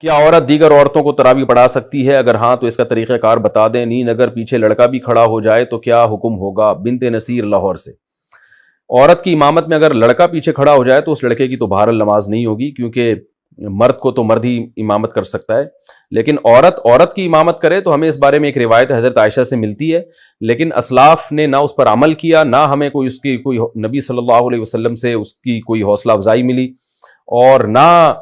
کیا عورت دیگر عورتوں کو تراویح پڑھا سکتی ہے؟ اگر ہاں تو اس کا طریقہ کار بتا دیں۔ نیند اگر پیچھے لڑکا بھی کھڑا ہو جائے تو کیا حکم ہوگا؟ بنت نصیر لاہور سے۔ عورت کی امامت میں اگر لڑکا پیچھے کھڑا ہو جائے تو اس لڑکے کی تو بہرحال نماز نہیں ہوگی، کیونکہ مرد کو تو مرد ہی امامت کر سکتا ہے، لیکن عورت کی امامت کرے تو ہمیں اس بارے میں ایک روایت حضرت عائشہ سے ملتی ہے، لیکن اسلاف نے نہ اس پر عمل کیا، نہ ہمیں اس کی کوئی نبی صلی اللہ علیہ وسلم سے اس کی کوئی حوصلہ افزائی ملی، اور نہ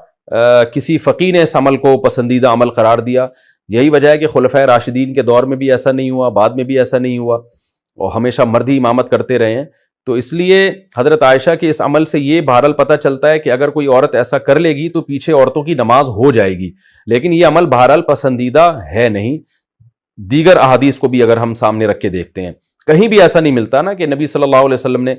کسی فقیہ نے اس عمل کو پسندیدہ عمل قرار دیا۔ یہی وجہ ہے کہ خلفائے راشدین کے دور میں بھی ایسا نہیں ہوا، بعد میں بھی ایسا نہیں ہوا، اور ہمیشہ مرد ہی امامت کرتے رہے ہیں۔ تو اس لیے حضرت عائشہ کے اس عمل سے یہ بہرحال پتہ چلتا ہے کہ اگر کوئی عورت ایسا کر لے گی تو پیچھے عورتوں کی نماز ہو جائے گی، لیکن یہ عمل بہرحال پسندیدہ ہے نہیں۔ دیگر احادیث کو بھی اگر ہم سامنے رکھ کے دیکھتے ہیں، کہیں بھی ایسا نہیں ملتا نا کہ نبی صلی اللہ علیہ وسلم نے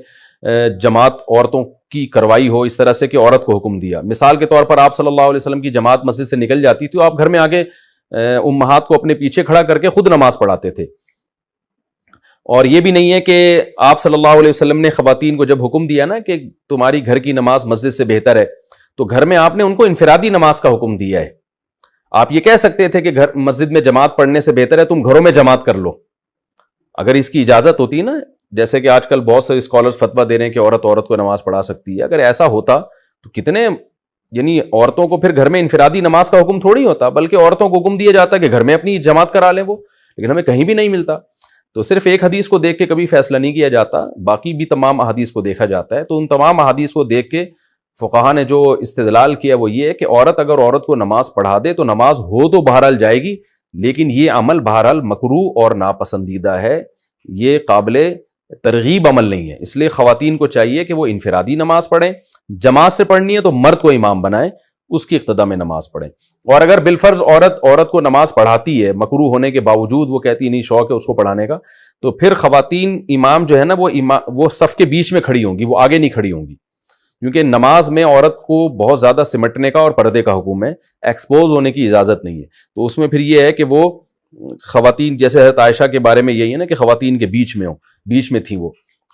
جماعت عورتوں کی کروائی ہو اس طرح سے کہ عورت کو حکم دیا۔ مثال کے طور پر آپ صلی اللہ علیہ وسلم کی جماعت مسجد سے نکل جاتی تھی، آپ گھر میں آگے امہات کو اپنے پیچھے کھڑا کر کے خود نماز پڑھاتے تھے۔ اور یہ بھی نہیں ہے کہ آپ صلی اللہ علیہ وسلم نے خواتین کو جب حکم دیا نا کہ تمہاری گھر کی نماز مسجد سے بہتر ہے، تو گھر میں آپ نے ان کو انفرادی نماز کا حکم دیا ہے۔ آپ یہ کہہ سکتے تھے کہ مسجد میں جماعت پڑھنے سے بہتر ہے تم گھروں میں جماعت کر لو، اگر اس کی اجازت ہوتی نا، جیسے کہ آج کل بہت سے اسکالرز فتویٰ دے رہے ہیں کہ عورت کو نماز پڑھا سکتی ہے۔ اگر ایسا ہوتا تو کتنے، یعنی عورتوں کو پھر گھر میں انفرادی نماز کا حکم تھوڑی ہوتا، بلکہ عورتوں کو حکم دیا جاتا کہ گھر میں اپنی جماعت کرا لیں وہ، لیکن ہمیں کہیں بھی نہیں ملتا۔ تو صرف ایک حدیث کو دیکھ کے کبھی فیصلہ نہیں کیا جاتا، باقی بھی تمام احادیث کو دیکھا جاتا ہے۔ تو ان تمام احادیث کو دیکھ کے فقہا نے جو استدلال کیا وہ یہ ہے کہ اگر عورت کو نماز پڑھا دے تو نماز ہو تو بہرحال جائے گی، لیکن یہ عمل بہرحال مکروہ اور ناپسندیدہ ہے، یہ قابل ترغیب عمل نہیں ہے۔ اس لیے خواتین کو چاہیے کہ وہ انفرادی نماز پڑھیں، جماعت سے پڑھنی ہے تو مرد کو امام بنائیں، اس کی اقتداء میں نماز پڑھیں۔ اور اگر بالفرض عورت کو نماز پڑھاتی ہے، مکروہ ہونے کے باوجود وہ کہتی نہیں شوق ہے اس کو پڑھانے کا، تو پھر خواتین امام جو ہے نا وہ صف کے بیچ میں کھڑی ہوں گی، وہ آگے نہیں کھڑی ہوں گی، کیونکہ نماز میں عورت کو بہت زیادہ سمٹنے کا اور پردے کا حکم ہے، ایکسپوز ہونے کی اجازت نہیں ہے۔ تو اس میں پھر یہ ہے کہ وہ خواتین، جیسے حضرت عائشہ کے بارے میں یہی ہے نا کہ خواتین کے بیچ میں تھیں وہ،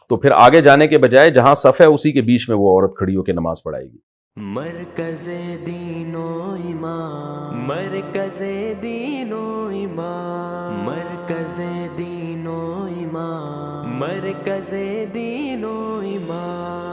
تو پھر آگے جانے کے بجائے جہاں صف ہے اسی کے بیچ میں وہ عورت کھڑی ہو کے نماز پڑھائے گی۔ مرکز دین و ایمان، مرکز دین و ایمان، مرکز دین و ایمان، مرکز دین و ایمان۔